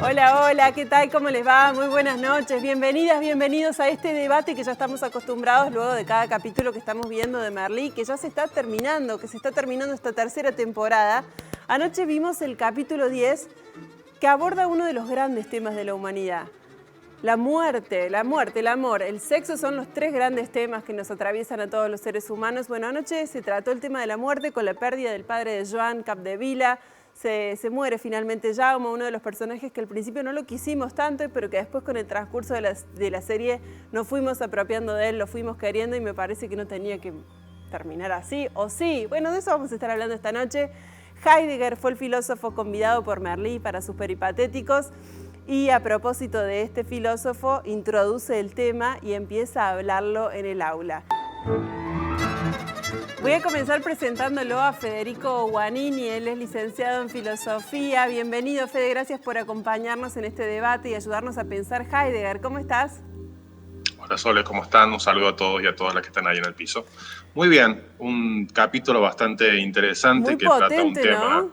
Hola, hola, ¿qué tal? ¿Cómo les va? Muy buenas noches. Bienvenidas, bienvenidos a este debate que ya estamos acostumbrados luego de cada capítulo que estamos viendo de Merlí, que ya se está terminando, esta tercera temporada. Anoche vimos el capítulo 10 que aborda uno de los grandes temas de la humanidad. La muerte, el amor, el sexo son los tres grandes temas que nos atraviesan a todos los seres humanos. Bueno, anoche se trató el tema de la muerte con la pérdida del padre de Joan Capdevila. Se muere finalmente Jaume, uno de los personajes que al principio no lo quisimos tanto, pero que después con el transcurso de la serie nos fuimos apropiando de él, lo fuimos queriendo y me parece que no tenía que terminar así, ¿o sí? Bueno, de eso vamos a estar hablando esta noche. Heidegger fue el filósofo convidado por Merlí para sus peripatéticos y a propósito de este filósofo introduce el tema y empieza a hablarlo en el aula. Voy a comenzar presentándolo a Federico Guanini, él es licenciado en filosofía. Bienvenido, Fede, gracias por acompañarnos en este debate y ayudarnos a pensar Heidegger. ¿Cómo estás? Hola Sole, ¿cómo están? Un saludo a todos y a todas las que están ahí en el piso. Muy bien, un capítulo bastante interesante que trata un tema, ¿no?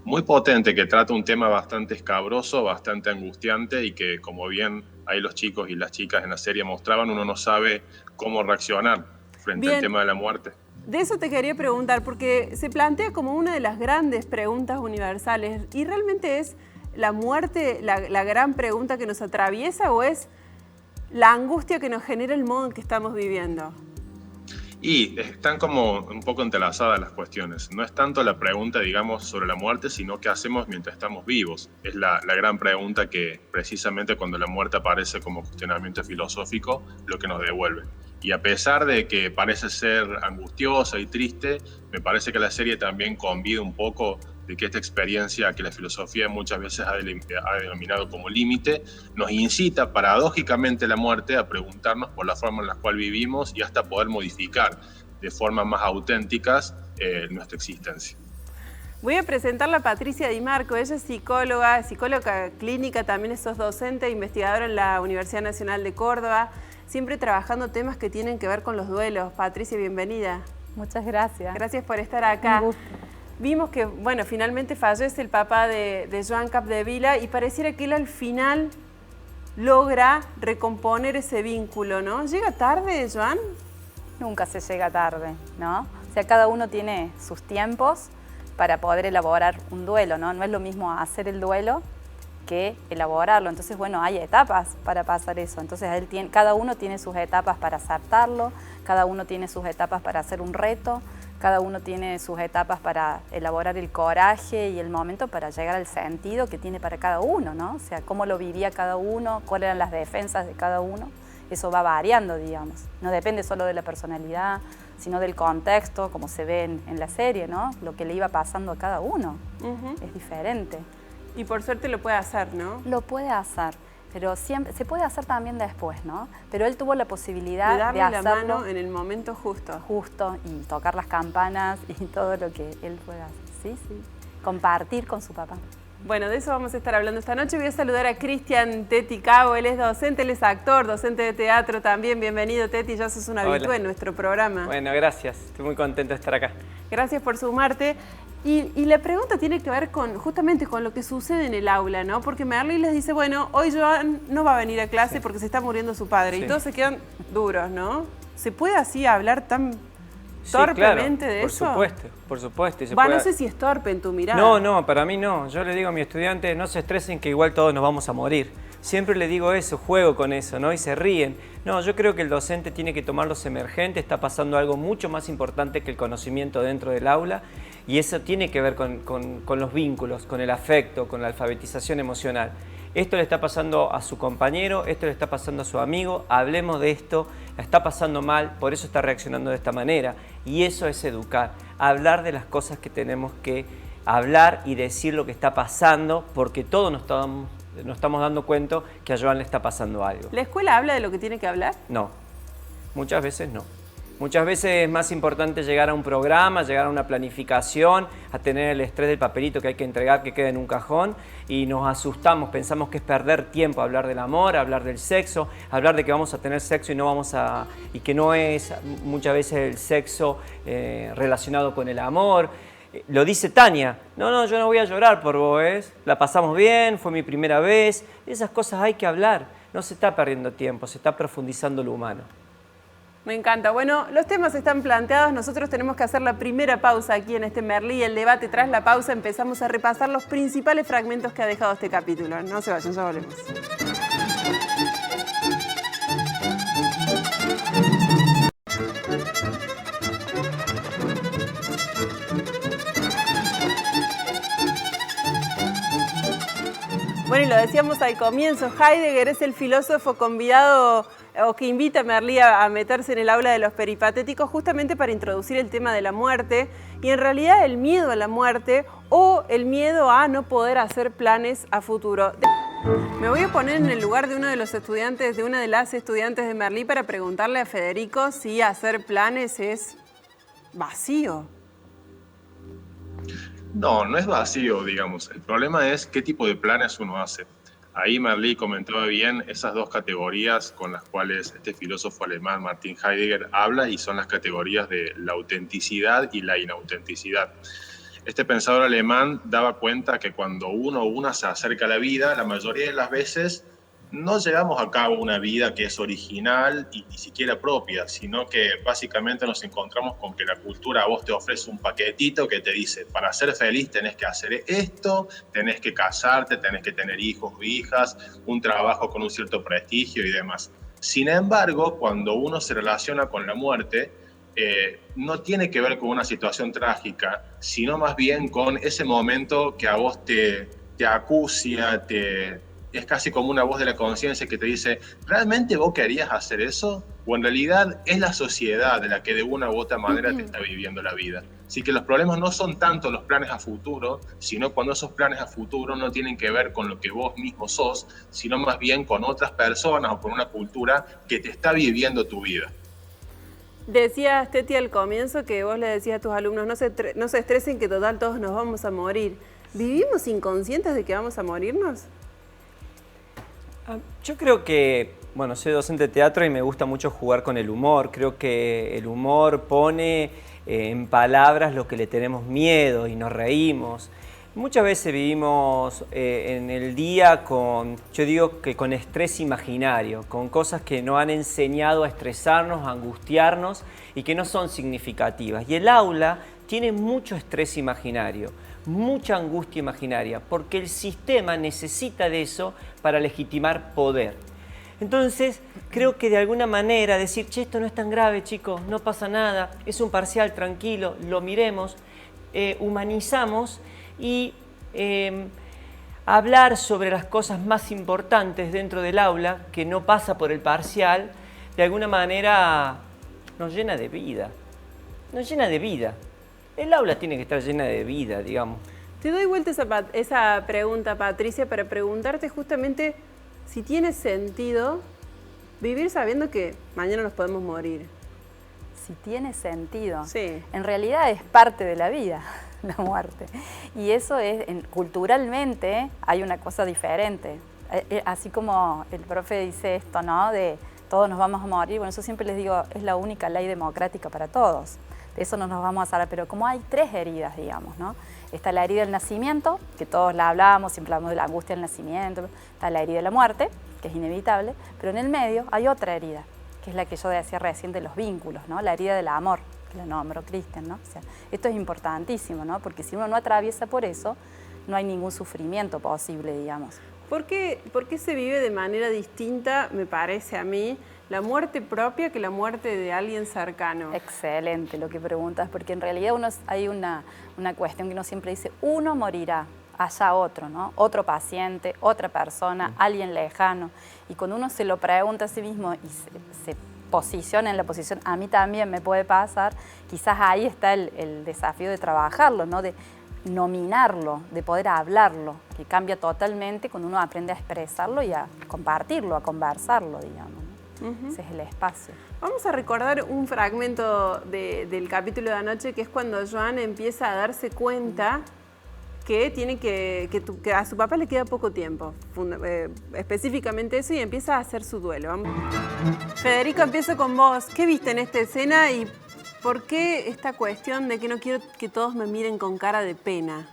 Muy potente, que trata un tema bastante escabroso, bastante angustiante y que, como bien ahí los chicos y las chicas en la serie mostraban, uno no sabe cómo reaccionar frente al tema de la muerte. De eso te quería preguntar, porque se plantea como una de las grandes preguntas universales. ¿Y realmente es la muerte la gran pregunta que nos atraviesa o es la angustia que nos genera el modo en que estamos viviendo? Y están como un poco entrelazadas las cuestiones. No es tanto la pregunta, digamos, sobre la muerte, sino qué hacemos mientras estamos vivos. Es la gran pregunta que precisamente cuando la muerte aparece como cuestionamiento filosófico, lo que nos devuelve. Y a pesar de que parece ser angustiosa y triste, me parece que la serie también convida un poco de que esta experiencia que la filosofía muchas veces ha denominado como límite, nos incita paradójicamente la muerte a preguntarnos por la forma en la cual vivimos y hasta poder modificar de formas más auténticas nuestra existencia. Voy a presentarla a Patricia Di Marco, ella es psicóloga clínica, también sos docente e investigadora en la Universidad Nacional de Córdoba, siempre trabajando temas que tienen que ver con los duelos. Patricia, bienvenida. Muchas gracias. Gracias por estar acá. Un gusto. Vimos que, bueno, finalmente fallece el papá de Joan Capdevila y pareciera que él al final logra recomponer ese vínculo, ¿no? ¿Llega tarde, Joan? Nunca se llega tarde, ¿no? O sea, cada uno tiene sus tiempos para poder elaborar un duelo, ¿no? No es lo mismo hacer el duelo que elaborarlo. Entonces, bueno, hay etapas para pasar eso. Entonces, cada uno tiene sus etapas para aceptarlo, cada uno tiene sus etapas para hacer un reto, cada uno tiene sus etapas para elaborar el coraje y el momento para llegar al sentido que tiene para cada uno, ¿no? O sea, cómo lo vivía cada uno, cuáles eran las defensas de cada uno. Eso va variando, digamos. No depende solo de la personalidad, sino del contexto, como se ve en la serie, ¿no? Lo que le iba pasando a cada uno. Es diferente. Y por suerte lo puede hacer, ¿no? Lo puede hacer, pero siempre se puede hacer también después, ¿no? Pero él tuvo la posibilidad de darle hacerlo la mano en el momento justo. Justo, y tocar las campanas y todo lo que él puede hacer. Sí, sí. Compartir con su papá. Bueno, de eso vamos a estar hablando esta noche. Voy a saludar a Cristian Teti Cabo, él es docente, él es actor, docente de teatro también. Bienvenido, Teti, ya sos un habitué en nuestro programa. Bueno, gracias, estoy muy contento de estar acá. Gracias por sumarte. Y la pregunta tiene que ver justamente con lo que sucede en el aula, ¿no? Porque Merlí les dice, bueno, hoy Joan no va a venir a clase porque se está muriendo su padre. Y todos se quedan duros, ¿no? ¿Se puede así hablar tan torpemente de eso? Por supuesto. No sé si es torpe en tu mirada. No, para mí no. Yo le digo a mis estudiantes, no se estresen que igual todos nos vamos a morir. Siempre le digo eso, juego con eso, ¿no? Y se ríen. No, yo creo que el docente tiene que tomar los emergentes, está pasando algo mucho más importante que el conocimiento dentro del aula y eso tiene que ver con los vínculos, con el afecto, con la alfabetización emocional. Esto le está pasando a su compañero, esto le está pasando a su amigo, hablemos de esto, la está pasando mal, por eso está reaccionando de esta manera. Y eso es educar, hablar de las cosas que tenemos que hablar y decir lo que está pasando, porque todos nos estamos dando cuenta que a Joan le está pasando algo. ¿La escuela habla de lo que tiene que hablar? No, muchas veces no. Muchas veces es más importante llegar a un programa, llegar a una planificación, a tener el estrés del papelito que hay que entregar que queda en un cajón y nos asustamos, pensamos que es perder tiempo hablar del amor, hablar del sexo, hablar de que vamos a tener sexo y que no es muchas veces el sexo relacionado con el amor. Lo dice Tania, no, yo no voy a llorar por vos, la pasamos bien, fue mi primera vez, esas cosas hay que hablar, no se está perdiendo tiempo, se está profundizando lo humano. Me encanta. Bueno, los temas están planteados, nosotros tenemos que hacer la primera pausa aquí en este Merlí, el debate. Tras la pausa empezamos a repasar los principales fragmentos que ha dejado este capítulo. No se vayan, ya volvemos. Bueno, y lo decíamos al comienzo, Heidegger es el filósofo convidado o que invita a Merlí a meterse en el aula de los peripatéticos justamente para introducir el tema de la muerte y en realidad el miedo a la muerte o el miedo a no poder hacer planes a futuro. Me voy a poner en el lugar de uno de los estudiantes, de una de las estudiantes de Merlí para preguntarle a Federico si hacer planes es vacío. No, no es vacío, digamos. El problema es qué tipo de planes uno hace. Ahí Merlí comentaba bien esas dos categorías con las cuales este filósofo alemán Martin Heidegger habla y son las categorías de la autenticidad y la inautenticidad. Este pensador alemán daba cuenta que cuando uno o una se acerca a la vida, la mayoría de las veces no llevamos a cabo una vida que es original y ni siquiera propia, sino que básicamente nos encontramos con que la cultura a vos te ofrece un paquetito que te dice, para ser feliz tenés que hacer esto, tenés que casarte, tenés que tener hijos o hijas, un trabajo con un cierto prestigio y demás. Sin embargo, cuando uno se relaciona con la muerte, no tiene que ver con una situación trágica, sino más bien con ese momento que a vos te acucia, es casi como una voz de la conciencia que te dice, ¿realmente vos querías hacer eso? O en realidad es la sociedad de la que de una u otra manera te está viviendo la vida. Así que los problemas no son tanto los planes a futuro, sino cuando esos planes a futuro no tienen que ver con lo que vos mismo sos, sino más bien con otras personas o con una cultura que te está viviendo tu vida. Decías, Teti, al comienzo que vos le decías a tus alumnos, no se estresen que total todos nos vamos a morir. ¿Vivimos inconscientes de que vamos a morirnos? Yo creo que, bueno, soy docente de teatro y me gusta mucho jugar con el humor. Creo que el humor pone en palabras lo que le tenemos miedo y nos reímos. Muchas veces vivimos en el día yo digo que con estrés imaginario, con cosas que nos han enseñado a estresarnos, a angustiarnos y que no son significativas. Y el aula tiene mucho estrés imaginario, mucha angustia imaginaria, porque el sistema necesita de eso para legitimar poder. Entonces, creo que de alguna manera decir, che, esto no es tan grave, chicos, no pasa nada, es un parcial, tranquilo, lo miremos, humanizamos y hablar sobre las cosas más importantes dentro del aula, que no pasa por el parcial, de alguna manera nos llena de vida, nos llena de vida. El aula tiene que estar llena de vida, digamos. Te doy vuelta esa pregunta, Patricia, para preguntarte justamente si tiene sentido vivir sabiendo que mañana nos podemos morir. Si tiene sentido. Sí. En realidad es parte de la vida, la muerte. Y eso es, culturalmente, hay una cosa diferente. Así como el profe dice esto, ¿no? De todos nos vamos a morir. Bueno, eso siempre les digo, es la única ley democrática para todos. De eso no nos vamos a salvar, pero como hay tres heridas, digamos, ¿no? Está la herida del nacimiento, que todos la hablamos, siempre hablamos de la angustia del nacimiento. Está la herida de la muerte, que es inevitable, pero en el medio hay otra herida, que es la que yo decía recién de los vínculos, ¿no? La herida del amor, que la nombró Cristian, ¿no? O sea, esto es importantísimo, ¿no? Porque si uno no atraviesa por eso, no hay ningún sufrimiento posible, digamos. ¿Por qué se vive de manera distinta, me parece a mí, la muerte propia que la muerte de alguien cercano? Excelente lo que preguntas, porque en realidad hay una cuestión que uno siempre dice, uno morirá, haya otro, ¿no? Otro paciente, otra persona, alguien lejano. Y cuando uno se lo pregunta a sí mismo y se posiciona en la posición, a mí también me puede pasar, quizás ahí está el desafío de trabajarlo, ¿no? De nominarlo, de poder hablarlo, que cambia totalmente cuando uno aprende a expresarlo y a compartirlo, a conversarlo, digamos, ¿no? Ese es el espacio. Vamos a recordar un fragmento del capítulo de anoche, que es cuando Joan empieza a darse cuenta que tiene que a su papá le queda poco tiempo, específicamente eso, y empieza a hacer su duelo. Vamos. Federico, empiezo con vos. ¿Qué viste en esta escena y ¿por qué esta cuestión de que no quiero que todos me miren con cara de pena?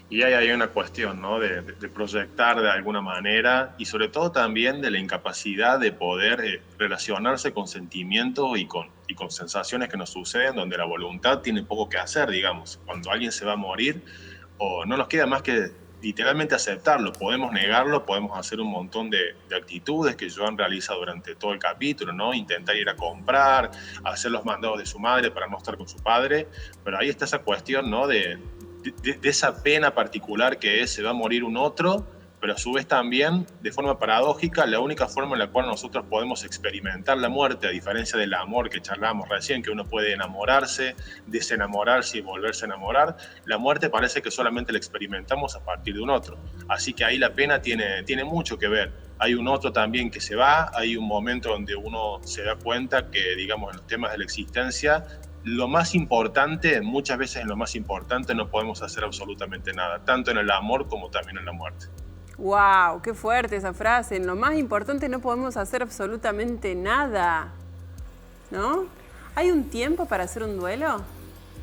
Y ahí hay una cuestión, ¿no? de proyectar de alguna manera y sobre todo también de la incapacidad de poder relacionarse con sentimientos y con sensaciones que nos suceden donde la voluntad tiene poco que hacer, digamos. Cuando alguien se va a morir, o no nos queda más que literalmente aceptarlo. Podemos negarlo, podemos hacer un montón de actitudes que Joan realiza durante todo el capítulo, ¿no? Intentar ir a comprar, hacer los mandados de su madre para no estar con su padre, pero ahí está esa cuestión, ¿no? de esa pena particular que es, se va a morir un otro, pero a su vez también, de forma paradójica, la única forma en la cual nosotros podemos experimentar la muerte, a diferencia del amor que charlábamos recién, que uno puede enamorarse, desenamorarse y volverse a enamorar, la muerte parece que solamente la experimentamos a partir de un otro. Así que ahí la pena tiene mucho que ver. Hay un otro también que se va, hay un momento donde uno se da cuenta que, digamos, en los temas de la existencia, lo más importante, muchas veces en lo más importante no podemos hacer absolutamente nada, tanto en el amor como también en la muerte. ¡Wow! ¡Qué fuerte esa frase! En lo más importante no podemos hacer absolutamente nada, ¿no? ¿Hay un tiempo para hacer un duelo?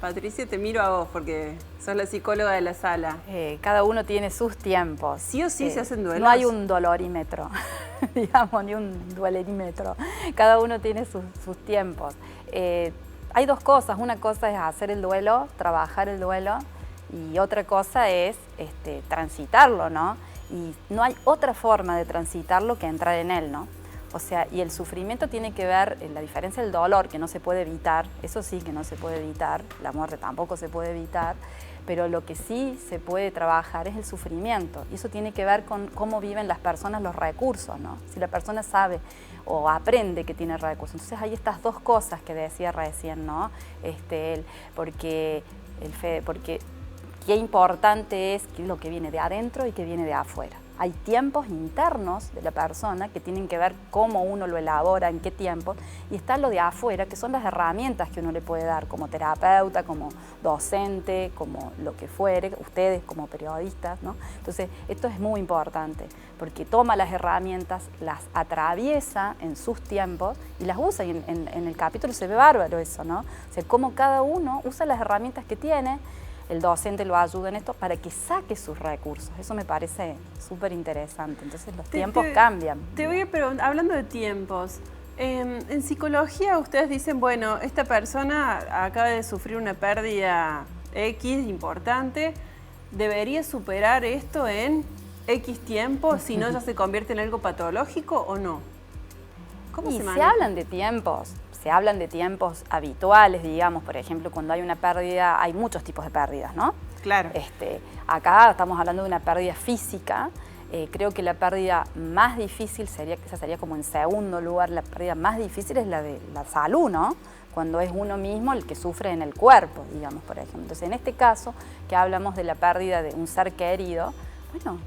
Patricia, te miro a vos porque sos la psicóloga de la sala. Cada uno tiene sus tiempos. ¿Sí o sí se hacen duelos? No hay un dolorímetro, digamos, ni un duelerímetro. Cada uno tiene sus tiempos. Hay dos cosas. Una cosa es hacer el duelo, trabajar el duelo, y otra cosa es transitarlo, ¿no? Y no hay otra forma de transitarlo que entrar en él, ¿no? O sea, y el sufrimiento tiene que ver, la diferencia del dolor, que no se puede evitar, eso sí que no se puede evitar, la muerte tampoco se puede evitar, pero lo que sí se puede trabajar es el sufrimiento. Y eso tiene que ver con cómo viven las personas los recursos, ¿no? Si la persona sabe o aprende que tiene recursos. Entonces hay estas dos cosas que decía recién, ¿no? Porque qué importante es lo que viene de adentro y que viene de afuera. Hay tiempos internos de la persona que tienen que ver cómo uno lo elabora, en qué tiempo, y está lo de afuera, que son las herramientas que uno le puede dar como terapeuta, como docente, como lo que fuere, ustedes como periodistas, ¿no? Entonces, esto es muy importante, porque toma las herramientas, las atraviesa en sus tiempos y las usa, y en el capítulo se ve bárbaro eso, ¿no? O sea, cómo cada uno usa las herramientas que tiene. El docente lo ayuda en esto para que saque sus recursos. Eso me parece súper interesante. Entonces los tiempos cambian. Te voy a preguntar, hablando de tiempos, en psicología ustedes dicen, bueno, esta persona acaba de sufrir una pérdida X importante, ¿debería superar esto en X tiempo, si no ya se convierte en algo patológico o no? ¿Cómo se maneja? Se hablan de tiempos habituales, digamos, por ejemplo, cuando hay una pérdida, hay muchos tipos de pérdidas, ¿no? Claro. Acá estamos hablando de una pérdida física. Creo que la pérdida más difícil sería como en segundo lugar, la pérdida más difícil es la de la salud, ¿no? Cuando es uno mismo el que sufre en el cuerpo, digamos, por ejemplo. Entonces, en este caso, que hablamos de la pérdida de un ser querido, bueno,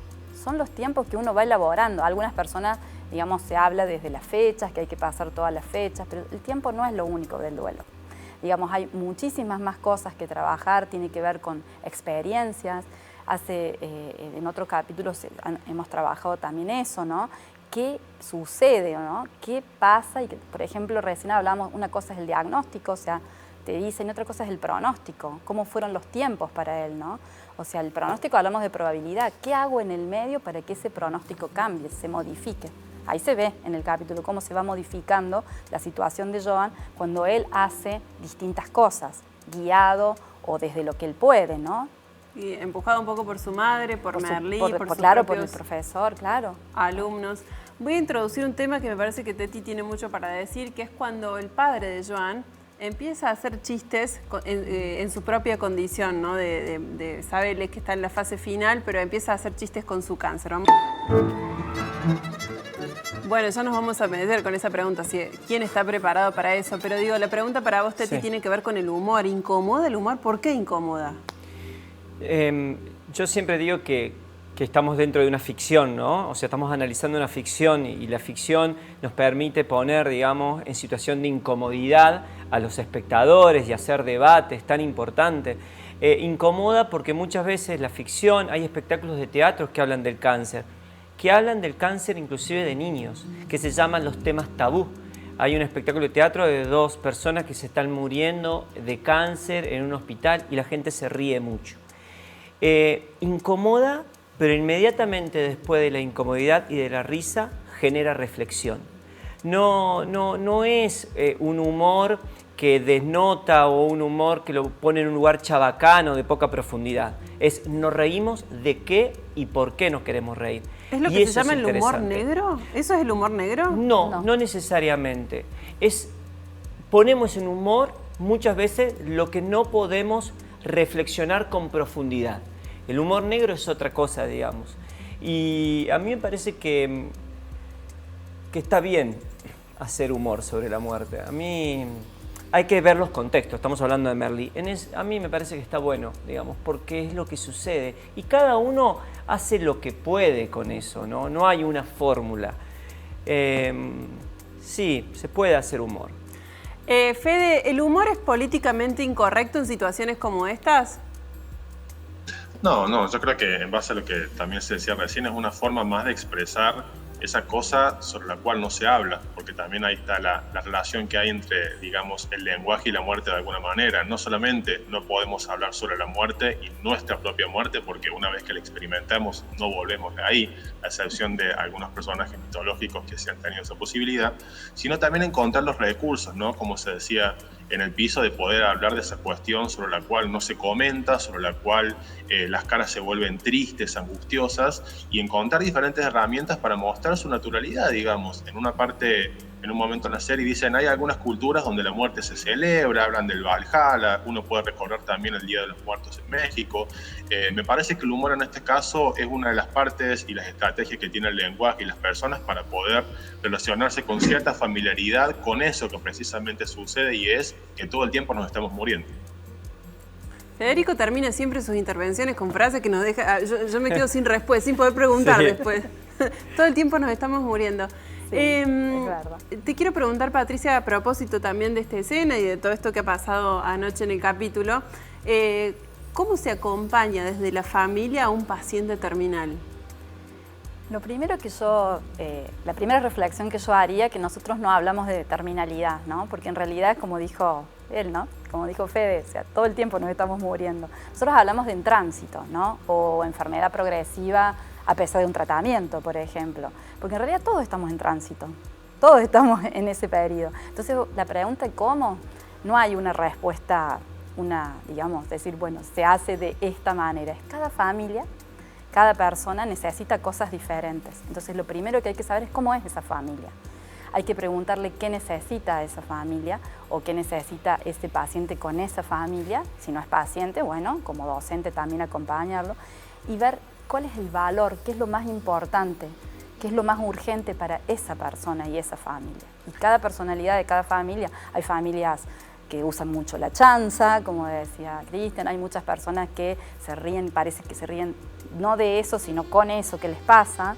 son los tiempos que uno va elaborando. Algunas personas, digamos, se habla desde las fechas, que hay que pasar todas las fechas, pero el tiempo no es lo único del duelo. Digamos, hay muchísimas más cosas que trabajar, tiene que ver con experiencias. En otros capítulos hemos trabajado también eso, ¿no? ¿Qué sucede, ¿no? ¿Qué pasa? Y que, por ejemplo, recién hablamos, una cosa es el diagnóstico, o sea, te dicen, y otra cosa es el pronóstico, cómo fueron los tiempos para él, ¿no? O sea, el pronóstico hablamos de probabilidad. ¿Qué hago en el medio para que ese pronóstico cambie, se modifique? Ahí se ve en el capítulo cómo se va modificando la situación de Joan cuando él hace distintas cosas, guiado o desde lo que él puede, ¿no? Y empujado un poco por su madre, por Merlí, por sus claro, por propios el profesor, claro. alumnos. Voy a introducir un tema que me parece que Teti tiene mucho para decir, que es cuando el padre de Joan empieza a hacer chistes en su propia condición, ¿no? Sabe que está en la fase final, pero empieza a hacer chistes con su cáncer. Bueno, ya nos vamos a meter con esa pregunta, ¿quién está preparado para eso? Pero digo, la pregunta para vos, Teti, tiene que ver con el humor. ¿Incomoda el humor? ¿Por qué incomoda? Yo siempre digo que estamos dentro de una ficción, ¿no? O sea, estamos analizando una ficción y la ficción nos permite poner, digamos, en situación de incomodidad a los espectadores y hacer debates tan importantes. Incomoda porque muchas veces la ficción, hay espectáculos de teatro que hablan del cáncer inclusive de niños, que se llaman los temas tabú. Hay un espectáculo de teatro de 2 personas que se están muriendo de cáncer en un hospital y la gente se ríe mucho. Incomoda, pero inmediatamente después de la incomodidad y de la risa genera reflexión. No es un humor que desnota o un humor que lo pone en un lugar chabacano de poca profundidad. Nos reímos de qué y por qué nos queremos reír. ¿Es lo que se llama el humor negro? ¿Eso es el humor negro? No necesariamente. Ponemos en humor muchas veces lo que no podemos reflexionar con profundidad. El humor negro es otra cosa, digamos. Y a mí me parece que está bien hacer humor sobre la muerte. A mí hay que ver los contextos, estamos hablando de Merlí. A mí me parece que está bueno, digamos, porque es lo que sucede. Y cada uno hace lo que puede con eso, ¿no? No hay una fórmula. Sí, se puede hacer humor. Fede, ¿el humor es políticamente incorrecto en situaciones como estas? No, yo creo que en base a lo que también se decía recién, es una forma más de expresar esa cosa sobre la cual no se habla, porque también ahí está la relación que hay entre, digamos, el lenguaje y la muerte de alguna manera. No solamente no podemos hablar sobre la muerte y nuestra propia muerte, porque una vez que la experimentamos no volvemos de ahí, a excepción de algunos personajes mitológicos que sí han tenido esa posibilidad, sino también encontrar los recursos, ¿no? Como se decía en el piso, de poder hablar de esa cuestión sobre la cual no se comenta, sobre la cual las caras se vuelven tristes, angustiosas, y encontrar diferentes herramientas para mostrar su naturalidad, digamos. En una parte, en un momento en la serie dicen, hay algunas culturas donde la muerte se celebra, hablan del Valhalla, uno puede recordar también el Día de los Muertos en México. Me parece que el humor en este caso es una de las partes y las estrategias que tiene el lenguaje y las personas para poder relacionarse con cierta familiaridad con eso que precisamente sucede, y es que todo el tiempo nos estamos muriendo. Federico termina siempre sus intervenciones con frases que nos deja... Yo me quedo sin respuesta, sin poder preguntar después. Todo el tiempo nos estamos muriendo. Sí, es verdad. Te quiero preguntar, Patricia, a propósito también de esta escena y de todo esto que ha pasado anoche en el capítulo, ¿cómo se acompaña desde la familia a un paciente terminal? Lo primero que la primera reflexión que yo haría, que nosotros no hablamos de terminalidad, ¿no? Porque en realidad, como dijo él, ¿no? Como dijo Fede, o sea, todo el tiempo nos estamos muriendo. Nosotros hablamos de en tránsito, ¿no? O enfermedad progresiva a pesar de un tratamiento, por ejemplo. Porque en realidad todos estamos en tránsito, todos estamos en ese periodo. Entonces, la pregunta de cómo, no hay una respuesta, digamos, decir, bueno, se hace de esta manera. Es cada familia, cada persona necesita cosas diferentes. Entonces, lo primero que hay que saber es cómo es esa familia. Hay que preguntarle qué necesita esa familia o qué necesita ese paciente con esa familia. Si no es paciente, bueno, como docente también acompañarlo y ver cuál es el valor, qué es lo más importante, qué es lo más urgente para esa persona y esa familia. Y cada personalidad de cada familia, hay familias que usan mucho la chanza, como decía Cristian, hay muchas personas que se ríen, parece que se ríen no de eso, sino con eso que les pasa,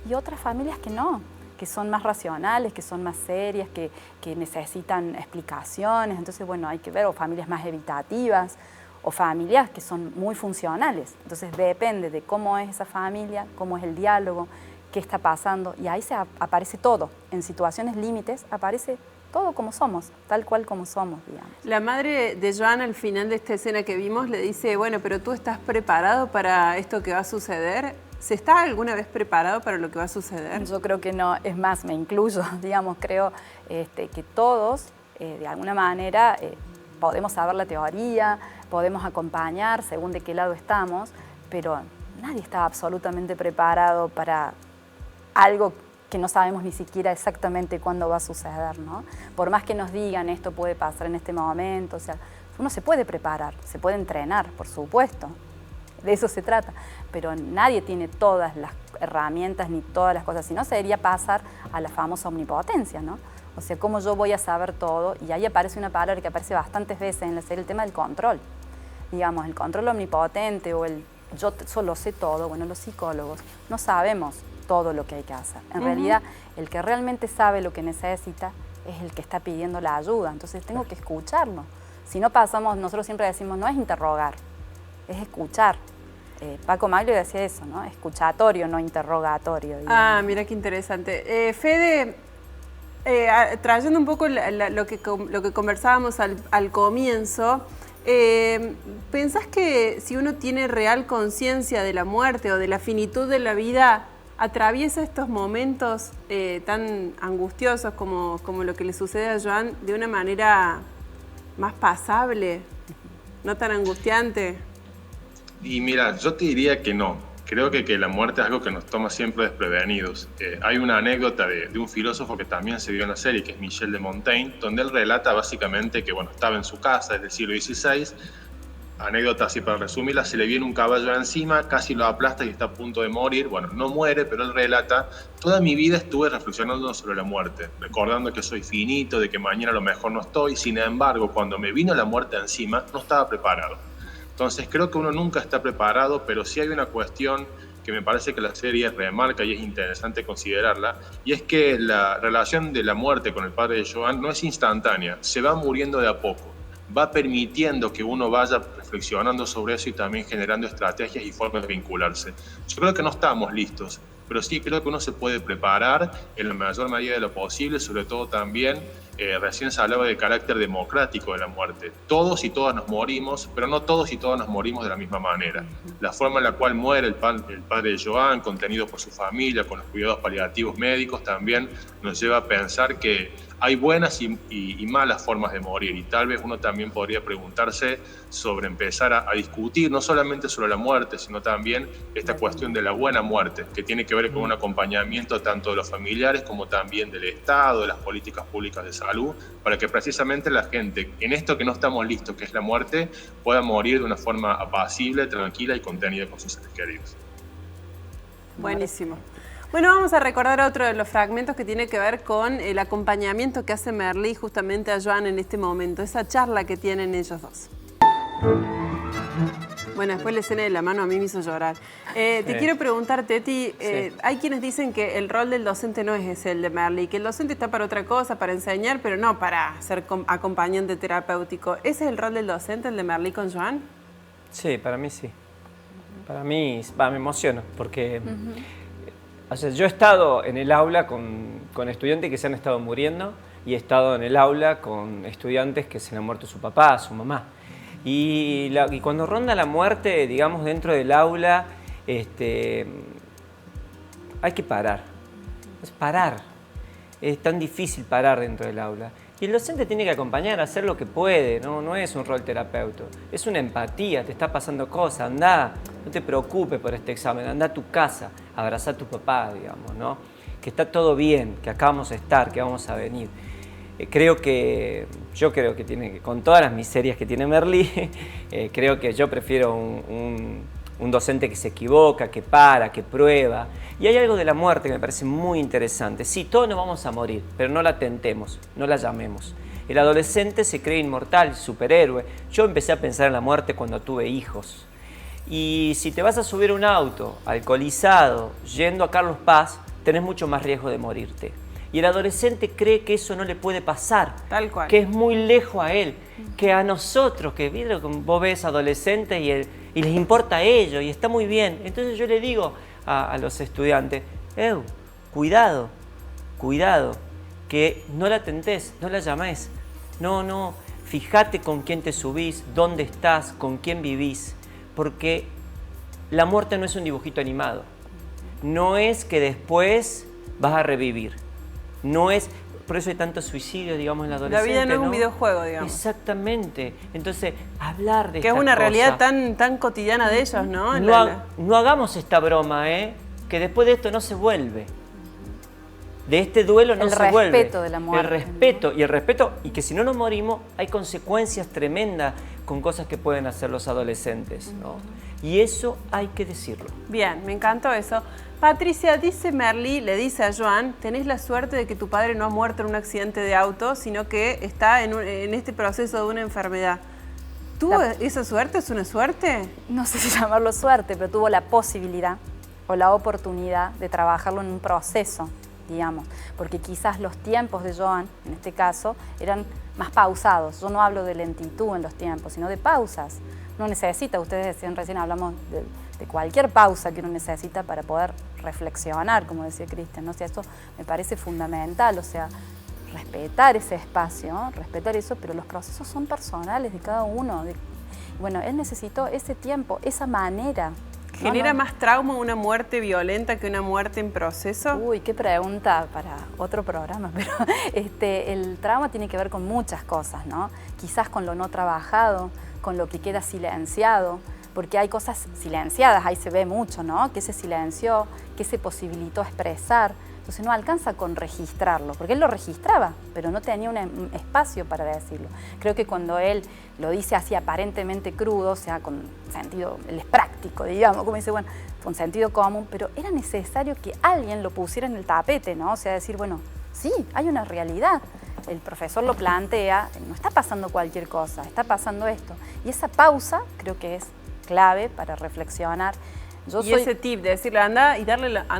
y otras familias que no, que son más racionales, que son más serias, que necesitan explicaciones. Entonces, bueno, hay que ver, o familias más evitativas, o familias que son muy funcionales. Entonces, depende de cómo es esa familia, cómo es el diálogo, qué está pasando, y ahí aparece todo. En situaciones límites aparece todo como somos, tal cual como somos, digamos. La madre de Joan, al final de esta escena que vimos, le dice, bueno, pero tú estás preparado para esto que va a suceder. ¿Se está alguna vez preparado para lo que va a suceder? Yo creo que no, es más, me incluyo, digamos, creo que todos, de alguna manera, podemos saber la teoría, podemos acompañar según de qué lado estamos, pero nadie está absolutamente preparado para algo que no sabemos ni siquiera exactamente cuándo va a suceder, ¿no? Por más que nos digan esto puede pasar en este momento, o sea, uno se puede preparar, se puede entrenar, por supuesto, de eso se trata, pero nadie tiene todas las herramientas ni todas las cosas, si no sería pasar a la famosa omnipotencia, ¿no? O sea, cómo yo voy a saber todo, y ahí aparece una palabra que aparece bastantes veces en la serie, el tema del control. Digamos, el control omnipotente o el yo solo sé todo, bueno, los psicólogos no sabemos todo lo que hay que hacer. En realidad, el que realmente sabe lo que necesita es el que está pidiendo la ayuda, entonces tengo que escucharlo. Si no pasamos, nosotros siempre decimos, no es interrogar, es escuchar. Paco Maglio decía eso, ¿no? Escuchatorio, no interrogatorio. Digamos. Ah, mira qué interesante. Fede, Trayendo un poco lo que conversábamos al comienzo, ¿pensás que si uno tiene real conciencia de la muerte o de la finitud de la vida, atraviesa estos momentos tan angustiosos como lo que le sucede a Joan de una manera más pasable, no tan angustiante? Y mira, yo te diría que no. Creo que la muerte es algo que nos toma siempre desprevenidos. Hay una anécdota de un filósofo que también se vio en la serie, que es Michel de Montaigne, donde él relata básicamente que estaba en su casa desde el siglo XVI. Anécdota así para resumirla: se le viene un caballo encima, casi lo aplasta y está a punto de morir. Bueno, no muere, pero él relata: toda mi vida estuve reflexionando sobre la muerte, recordando que soy finito, de que mañana a lo mejor no estoy. Sin embargo, cuando me vino la muerte encima, no estaba preparado. Entonces creo que uno nunca está preparado, pero sí hay una cuestión que me parece que la serie remarca y es interesante considerarla, y es que la relación de la muerte con el padre de Joan no es instantánea, se va muriendo de a poco, va permitiendo que uno vaya reflexionando sobre eso y también generando estrategias y formas de vincularse. Yo creo que no estamos listos, pero sí creo que uno se puede preparar en la mayor medida de lo posible, sobre todo también, recién se hablaba del carácter democrático de la muerte. Todos y todas nos morimos, pero no todos y todas nos morimos de la misma manera. La forma en la cual muere el padre de Joan, contenido por su familia, con los cuidados paliativos médicos, también nos lleva a pensar que hay buenas y malas formas de morir, y tal vez uno también podría preguntarse sobre empezar a discutir no solamente sobre la muerte, sino también esta cuestión de la buena muerte, que tiene que ver con un acompañamiento tanto de los familiares como también del Estado, de las políticas públicas de salud, para que precisamente la gente, en esto que no estamos listos, que es la muerte, pueda morir de una forma apacible, tranquila y contenida con sus seres queridos. Buenísimo. Bueno, vamos a recordar otro de los fragmentos que tiene que ver con el acompañamiento que hace Merlí justamente a Joan en este momento, esa charla que tienen ellos dos. Bueno, después la escena de la mano a mí me hizo llorar. Te quiero preguntar, Teti, hay quienes dicen que el rol del docente no es el de Merlí, que el docente está para otra cosa, para enseñar, pero no para ser acompañante terapéutico. ¿Ese es el rol del docente, el de Merlí con Joan? Sí, para mí sí. Para mí, me emociono, porque... O sea, yo he estado en el aula con estudiantes que se han estado muriendo, y he estado en el aula con estudiantes que se le ha muerto su papá, su mamá. Y cuando ronda la muerte, digamos, dentro del aula, hay que parar. Es parar. Es tan difícil parar dentro del aula. Y el docente tiene que acompañar, hacer lo que puede, no es un rol terapeuta. Es una empatía, te está pasando cosas, andá, no te preocupes por este examen, andá a tu casa, abrazá a tu papá, digamos, ¿no? Que está todo bien, que acá vamos a estar, que vamos a venir. Yo creo que con todas las miserias que tiene Merlí, creo que yo prefiero un docente que se equivoca, que para, que prueba. Y hay algo de la muerte que me parece muy interesante. Sí, todos nos vamos a morir, pero no la tentemos, no la llamemos. El adolescente se cree inmortal, superhéroe. Yo empecé a pensar en la muerte cuando tuve hijos. Y si te vas a subir a un auto alcoholizado, yendo a Carlos Paz, tenés mucho más riesgo de morirte. Y el adolescente cree que eso no le puede pasar, tal cual, que es muy lejos a él, que a nosotros, que vos ves adolescentes y les importa a ellos y está muy bien. Entonces yo le digo a los estudiantes, cuidado, que no la tentés, no la llames, no, fíjate con quién te subís, dónde estás, con quién vivís, porque la muerte no es un dibujito animado, no es que después vas a revivir. No es, por eso hay tanto suicidio, digamos, en la adolescencia. La vida no es un videojuego, digamos. Exactamente. Entonces, hablar de que es una realidad tan cotidiana de ellos, ¿no? No hagamos esta broma, que después de esto no se vuelve. De este duelo no se vuelve. El respeto de la muerte. El respeto, y que si no nos morimos, hay consecuencias tremendas con cosas que pueden hacer los adolescentes, ¿no? Y eso hay que decirlo. Bien, me encantó eso. Patricia, dice Merlí, le dice a Joan, tenés la suerte de que tu padre no ha muerto en un accidente de auto, sino que está en este proceso de una enfermedad. ¿Tuvo esa suerte? ¿Es una suerte? No sé si llamarlo suerte, pero tuvo la posibilidad o la oportunidad de trabajarlo en un proceso, digamos. Porque quizás los tiempos de Joan, en este caso, eran más pausados. Yo no hablo de lentitud en los tiempos, sino de pausas. No necesita, ustedes decían recién, hablamos de cualquier pausa que uno necesita para poder reflexionar, como decía Cristian, ¿no? O sea, esto me parece fundamental, o sea, respetar ese espacio, respetar eso, pero los procesos son personales de cada uno. Bueno, él necesitó ese tiempo, esa manera. ¿Genera más trauma una muerte violenta que una muerte en proceso? Uy, qué pregunta para otro programa, pero el trauma tiene que ver con muchas cosas, ¿no? Quizás con lo no trabajado, con lo que queda silenciado, porque hay cosas silenciadas, ahí se ve mucho, ¿no? Que se silenció, que se posibilitó expresar. Entonces no alcanza con registrarlo, porque él lo registraba, pero no tenía un espacio para decirlo. Creo que cuando él lo dice así aparentemente crudo, o sea, con sentido, él es práctico, digamos, como dice, bueno, con sentido común, pero era necesario que alguien lo pusiera en el tapete, ¿no? O sea, decir, bueno, sí, hay una realidad. El profesor lo plantea, no está pasando cualquier cosa, está pasando esto. Y esa pausa creo que es clave para reflexionar. Ese tip de decirle, anda a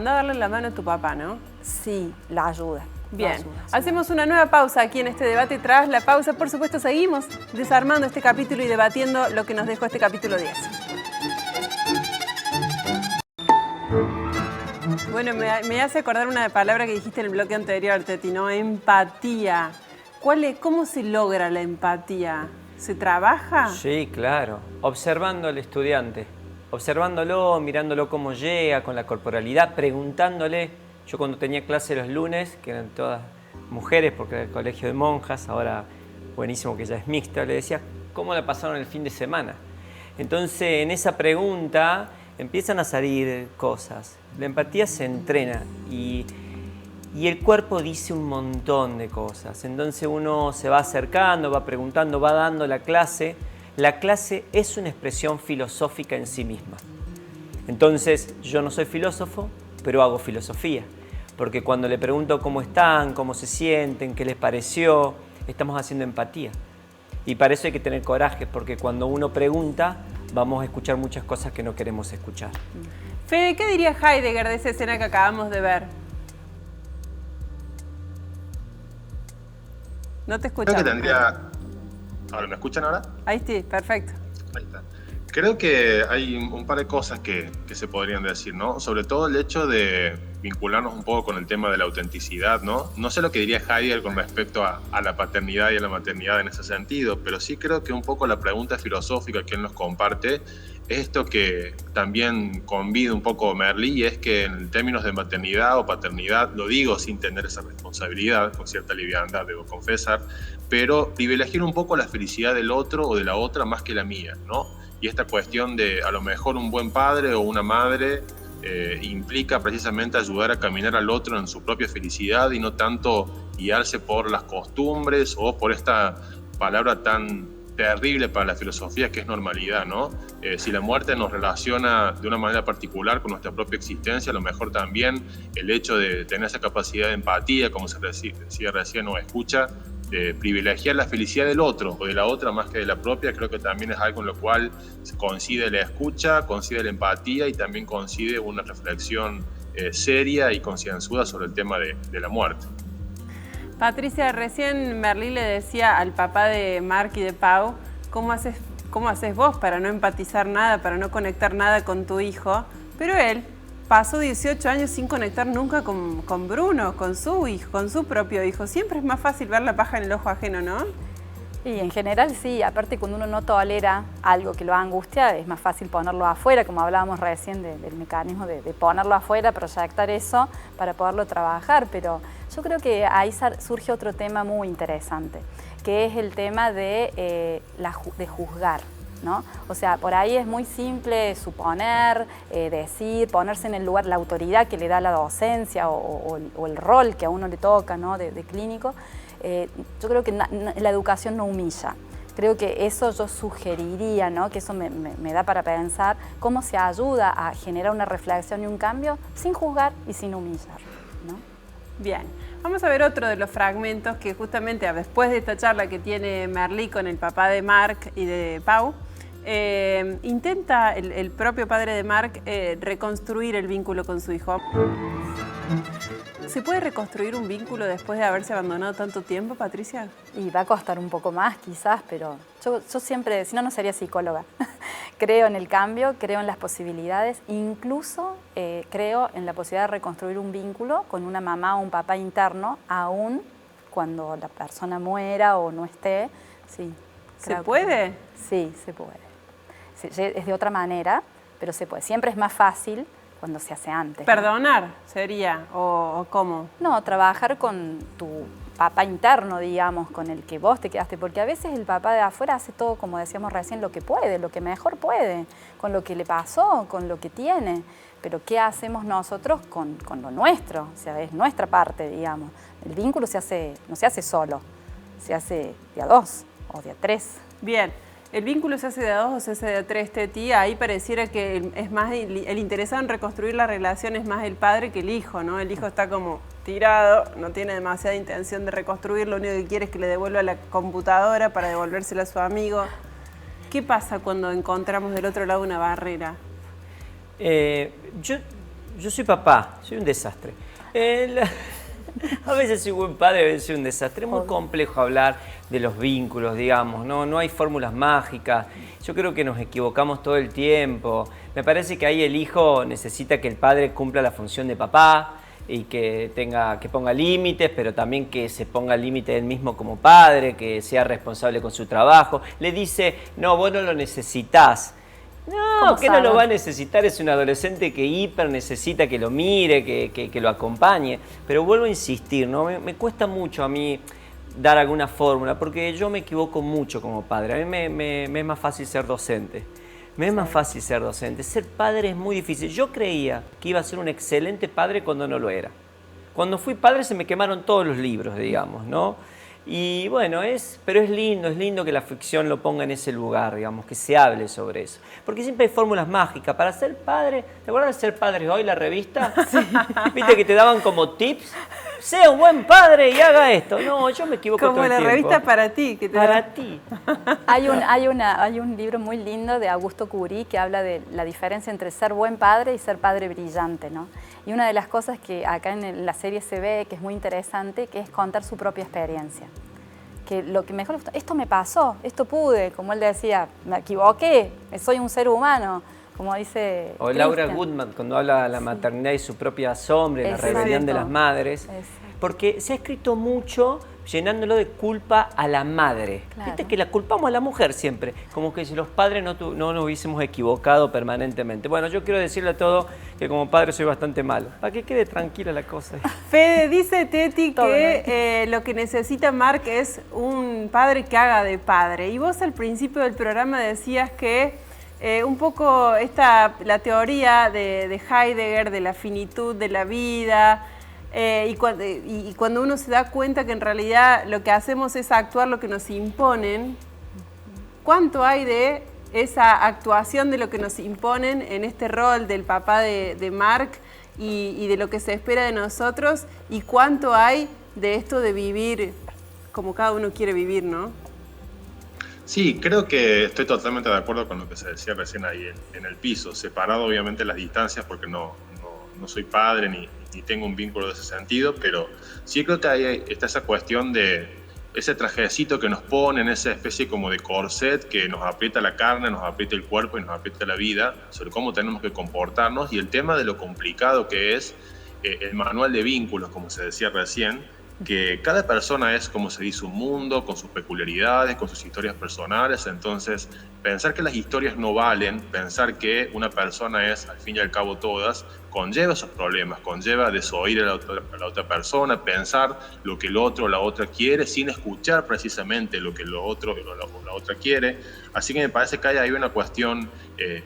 darle la mano a tu papá, ¿no? Sí, la ayuda. Bien, hacemos una nueva pausa aquí en este debate. Tras la pausa, por supuesto, seguimos desarmando este capítulo y debatiendo lo que nos dejó este capítulo 10. Bueno, me hace acordar una palabra que dijiste en el bloque anterior, Teti, ¿no? Empatía. ¿Cómo se logra la empatía? ¿Se trabaja? Sí, claro. Observando al estudiante. Observándolo, mirándolo cómo llega, con la corporalidad, preguntándole. Yo cuando tenía clase los lunes, que eran todas mujeres porque era el colegio de monjas, ahora buenísimo que ya es mixto, le decía, ¿cómo la pasaron el fin de semana? Entonces en esa pregunta empiezan a salir cosas. La empatía se entrena y el cuerpo dice un montón de cosas. Entonces uno se va acercando, va preguntando, va dando la clase. La clase es una expresión filosófica en sí misma. Entonces, yo no soy filósofo, pero hago filosofía. Porque cuando le pregunto cómo están, cómo se sienten, qué les pareció, estamos haciendo empatía. Y para eso hay que tener coraje, porque cuando uno pregunta, vamos a escuchar muchas cosas que no queremos escuchar. Fede, ¿qué diría Heidegger de esa escena que acabamos de ver? No te escuchamos. Creo que tendría... ¿Ahora me escuchan ahora? Ahí sí, perfecto. Ahí está. Creo que hay un par de cosas que se podrían decir, ¿no? Sobre todo el hecho de vincularnos un poco con el tema de la autenticidad, ¿no? No sé lo que diría Heidegger con respecto a la paternidad y a la maternidad en ese sentido, pero sí creo que un poco la pregunta filosófica que él nos comparte es esto que también convida un poco Merlí, y es que en términos de maternidad o paternidad, lo digo sin tener esa responsabilidad, con cierta liviandad, debo confesar, pero privilegiar un poco la felicidad del otro o de la otra más que la mía, ¿no? Y esta cuestión de a lo mejor un buen padre o una madre implica precisamente ayudar a caminar al otro en su propia felicidad y no tanto guiarse por las costumbres o por esta palabra tan terrible para la filosofía que es normalidad, ¿no? Si la muerte nos relaciona de una manera particular con nuestra propia existencia, a lo mejor también el hecho de tener esa capacidad de empatía, como se decía recién, o escucha, de privilegiar la felicidad del otro o de la otra más que de la propia, creo que también es algo en lo cual coincide la escucha, coincide la empatía y también coincide una reflexión seria y concienzuda sobre el tema de la muerte. Patricia, recién Merlí le decía al papá de Mark y de Pau, ¿cómo haces vos para no empatizar nada, para no conectar nada con tu hijo? Pero él pasó 18 años sin conectar nunca con Bruno, con su hijo, con su propio hijo. Siempre es más fácil ver la paja en el ojo ajeno, ¿no? Y en general sí, aparte cuando uno no tolera algo que lo angustia, es más fácil ponerlo afuera, como hablábamos recién del mecanismo de ponerlo afuera, proyectar eso para poderlo trabajar, pero yo creo que ahí surge otro tema muy interesante, que es el tema de juzgar, ¿no? O sea, por ahí es muy simple suponer, decir, ponerse en el lugar, la autoridad que le da la docencia o el rol que a uno le toca, ¿no? de clínico. Yo creo que la educación no humilla. Creo que eso yo sugeriría, ¿no? Que eso me da para pensar cómo se ayuda a generar una reflexión y un cambio sin juzgar y sin humillar, ¿no? Bien, vamos a ver otro de los fragmentos que justamente después de esta charla que tiene Merlí con el papá de Mark y de Pau, intenta el propio padre de Mark reconstruir el vínculo con su hijo. ¿Se puede reconstruir un vínculo después de haberse abandonado tanto tiempo, Patricia? Y va a costar un poco más quizás, pero yo siempre, si no, no sería psicóloga. Creo en el cambio, creo en las posibilidades, incluso creo en la posibilidad de reconstruir un vínculo con una mamá o un papá interno, aún cuando la persona muera o no esté, sí. ¿Se puede? Sí, se puede. Sí, es de otra manera, pero se puede. Siempre es más fácil cuando se hace antes. ¿Perdonar sería? ¿O cómo? No, trabajar con tu papá interno, digamos, con el que vos te quedaste, porque a veces el papá de afuera hace todo, como decíamos recién, lo que puede, lo que mejor puede, con lo que le pasó, con lo que tiene. Pero ¿qué hacemos nosotros con lo nuestro? O sea, es nuestra parte, digamos. El vínculo no se hace solo, se hace de a dos o de a tres. Bien. ¿El vínculo se hace de a dos o se hace de a tres, Teti? Ahí pareciera que es más el interesado en reconstruir la relación es más el padre que el hijo, ¿no? El hijo está como tirado, no tiene demasiada intención de reconstruir, lo único que quiere es que le devuelva la computadora para devolvérsela a su amigo. ¿Qué pasa cuando encontramos del otro lado una barrera? Yo soy papá, soy un desastre. A veces soy buen padre, a veces soy un desastre. Es muy complejo hablar de los vínculos, digamos, no hay fórmulas mágicas. Yo creo que nos equivocamos todo el tiempo. Me parece que ahí el hijo necesita que el padre cumpla la función de papá y que ponga límites, pero también que se ponga límite él mismo como padre, que sea responsable con su trabajo. Le dice, no, vos no lo necesitás. No, que no lo va a necesitar, es un adolescente que hiper necesita que lo mire, que lo acompañe. Pero vuelvo a insistir, ¿no? Me cuesta mucho a mí dar alguna fórmula, porque yo me equivoco mucho como padre. A mí me es más fácil ser docente. Me es más fácil ser docente. Ser padre es muy difícil. Yo creía que iba a ser un excelente padre cuando no lo era. Cuando fui padre se me quemaron todos los libros, digamos, ¿no? Y bueno, pero es lindo que la ficción lo ponga en ese lugar, digamos, que se hable sobre eso. Porque siempre hay fórmulas mágicas. Para ser padre, ¿te acuerdas de Ser Padre Hoy, la revista? Sí. ¿Viste que te daban como tips? Sea un buen padre y haga esto. No, yo me equivoco todo el tiempo. Como la revista Para Ti. Para ti. Hay un libro muy lindo de Augusto Curí que habla de la diferencia entre ser buen padre y ser padre brillante, ¿no? Y una de las cosas que acá en la serie se ve, que es muy interesante, que es contar su propia experiencia. Que lo que mejor le gustó, esto me pasó, esto pude, como él decía, me equivoqué, soy un ser humano, como dice O Laura Goodman, cuando habla de la maternidad y su propia sombra, la rebelión de las madres. Exacto. Porque se ha escrito mucho llenándolo de culpa a la madre. Claro. Viste que la culpamos a la mujer siempre, como que si los padres no nos hubiésemos equivocado permanentemente. Bueno, yo quiero decirle a todos que como padre soy bastante malo, para que quede tranquila la cosa. Fede, dice Teti que lo que necesita Mark es un padre que haga de padre. Y vos al principio del programa decías que un poco la teoría de Heidegger, de la finitud de la vida, y cuando uno se da cuenta que en realidad lo que hacemos es actuar lo que nos imponen, ¿cuánto hay de esa actuación de lo que nos imponen en este rol del papá de Mark y de lo que se espera de nosotros? ¿Y cuánto hay de esto de vivir como cada uno quiere vivir, no? Sí, creo que estoy totalmente de acuerdo con lo que se decía recién ahí en el piso, separado obviamente las distancias porque no soy padre ni tengo un vínculo de ese sentido, pero sí creo que ahí está esa cuestión de ese trajecito que nos ponen, esa especie como de corset que nos aprieta la carne, nos aprieta el cuerpo y nos aprieta la vida sobre cómo tenemos que comportarnos, y el tema de lo complicado que es el manual de vínculos, como se decía recién, que cada persona es, como se dice, un mundo con sus peculiaridades, con sus historias personales. Entonces pensar que las historias no valen, pensar que una persona es al fin y al cabo todas, conlleva esos problemas, conlleva desoír a la otra persona, pensar lo que el otro o la otra quiere sin escuchar precisamente lo que el otro o la otra quiere. Así que me parece que hay ahí una cuestión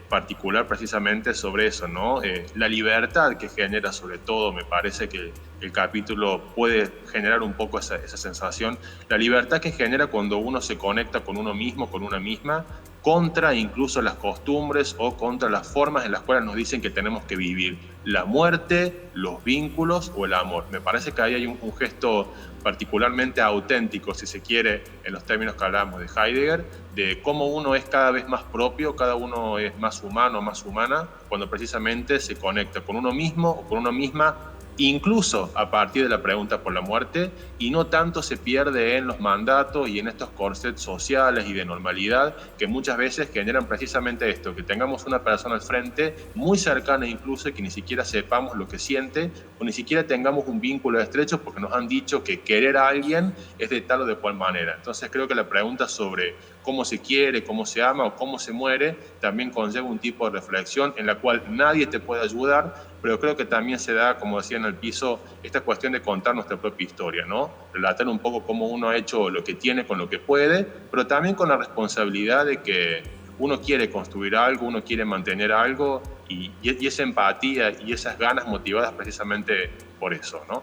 particular precisamente sobre eso, ¿no? La libertad que genera, sobre todo, me parece que el capítulo puede generar un poco esa sensación, la libertad que genera cuando uno se conecta con uno mismo, con una misma, contra incluso las costumbres o contra las formas en las cuales nos dicen que tenemos que vivir la muerte, los vínculos o el amor. Me parece que ahí hay un gesto particularmente auténtico, si se quiere, en los términos que hablamos de Heidegger, de cómo uno es cada vez más propio, cada uno es más humano, más humana, cuando precisamente se conecta con uno mismo o con una misma incluso a partir de la pregunta por la muerte, y no tanto se pierde en los mandatos y en estos corsets sociales y de normalidad que muchas veces generan precisamente esto, que tengamos una persona al frente muy cercana incluso y que ni siquiera sepamos lo que siente o ni siquiera tengamos un vínculo estrecho porque nos han dicho que querer a alguien es de tal o de cual manera. Entonces creo que la pregunta sobre cómo se quiere, cómo se ama o cómo se muere también conlleva un tipo de reflexión en la cual nadie te puede ayudar, pero creo que también se da, como decía en el piso, esta cuestión de contar nuestra propia historia, ¿no? Relatar un poco cómo uno ha hecho lo que tiene con lo que puede, pero también con la responsabilidad de que uno quiere construir algo, uno quiere mantener algo y esa empatía y esas ganas motivadas precisamente por eso, ¿no?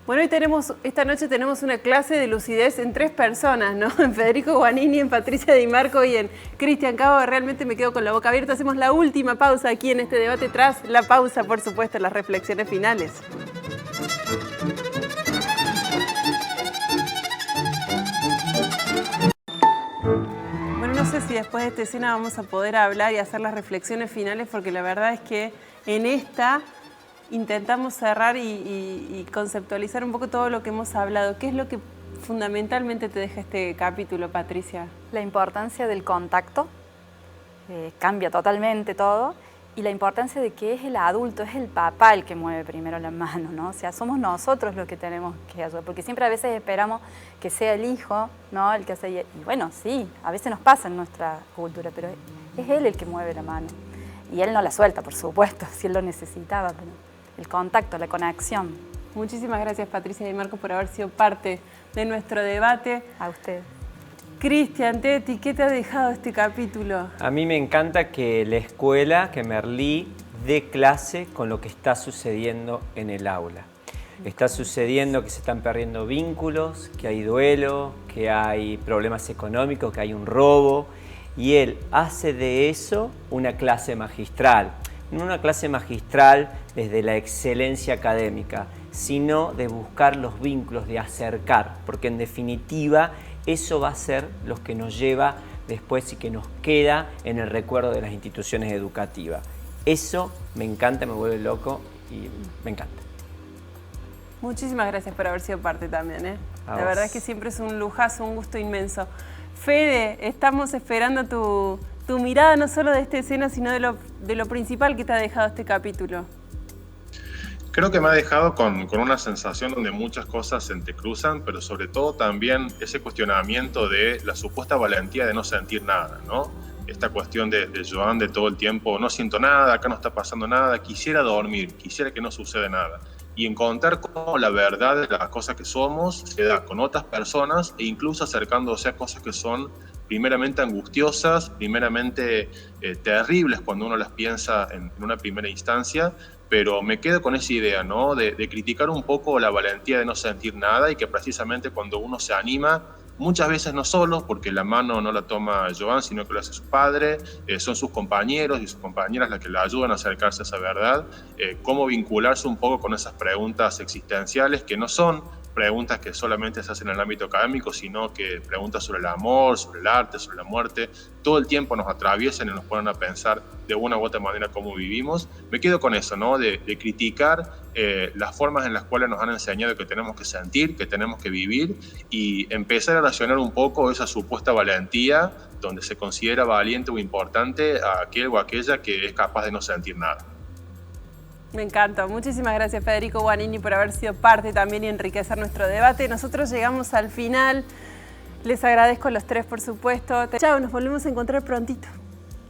Bueno, esta noche tenemos una clase de lucidez en 3 personas, ¿no? En Federico Guanini, en Patricia Di Marco y en Cristian Cabo. Realmente me quedo con la boca abierta. Hacemos la última pausa aquí en este debate. Tras la pausa, por supuesto, las reflexiones finales. Bueno, no sé si después de esta escena vamos a poder hablar y hacer las reflexiones finales, porque la verdad es que en esta intentamos cerrar y conceptualizar un poco todo lo que hemos hablado. ¿Qué es lo que fundamentalmente te deja este capítulo, Patricia? La importancia del contacto, cambia totalmente todo, y la importancia de que es el adulto, es el papá el que mueve primero la mano, ¿no? O sea, somos nosotros los que tenemos que ayudar, porque siempre a veces esperamos que sea el hijo, ¿no? El que hace, y bueno, sí, a veces nos pasa en nuestra cultura, pero es él el que mueve la mano. Y él no la suelta, por supuesto, si él lo necesitaba, pero el contacto, la conexión. Muchísimas gracias, Patricia Di Marco, por haber sido parte de nuestro debate. A usted. Cristian, Teti, ¿qué te ha dejado este capítulo? A mí me encanta que la escuela, que Merlí, dé clase con lo que está sucediendo en el aula. Está sucediendo que se están perdiendo vínculos, que hay duelo, que hay problemas económicos, que hay un robo. Y él hace de eso una clase magistral. No una clase magistral desde la excelencia académica, sino de buscar los vínculos, de acercar, porque en definitiva eso va a ser lo que nos lleva después y que nos queda en el recuerdo de las instituciones educativas. Eso me encanta, me vuelve loco y me encanta. Muchísimas gracias por haber sido parte también, ¿eh? A La verdad vos. es que siempre es un lujazo, un gusto inmenso. Fede, estamos esperando tu mirada no solo de esta escena, sino de lo principal que te ha dejado este capítulo. Creo que me ha dejado con una sensación donde muchas cosas se entrecruzan, pero sobre todo también ese cuestionamiento de la supuesta valentía de no sentir nada, ¿no? Esta cuestión de Joan de todo el tiempo, no siento nada, acá no está pasando nada, quisiera dormir, quisiera que no suceda nada. Y encontrar cómo la verdad de las cosas que somos se da con otras personas e incluso acercándose a cosas que son primeramente angustiosas, primeramente terribles cuando uno las piensa en una primera instancia, pero me quedo con esa idea, ¿no? De criticar un poco la valentía de no sentir nada y que precisamente cuando uno se anima, muchas veces no solo, porque la mano no la toma Joan, sino que lo hace su padre, son sus compañeros y sus compañeras las que le ayudan a acercarse a esa verdad, cómo vincularse un poco con esas preguntas existenciales que no son preguntas que solamente se hacen en el ámbito académico, sino que preguntas sobre el amor, sobre el arte, sobre la muerte, todo el tiempo nos atraviesan y nos ponen a pensar de una u otra manera cómo vivimos. Me quedo con eso, ¿no? De criticar las formas en las cuales nos han enseñado que tenemos que sentir, que tenemos que vivir y empezar a relacionar un poco esa supuesta valentía donde se considera valiente o importante a aquel o aquella que es capaz de no sentir nada. Me encanta. Muchísimas gracias, Federico Guanini, por haber sido parte también y enriquecer nuestro debate. Nosotros llegamos al final. Les agradezco a los 3, por supuesto. Chao, nos volvemos a encontrar prontito.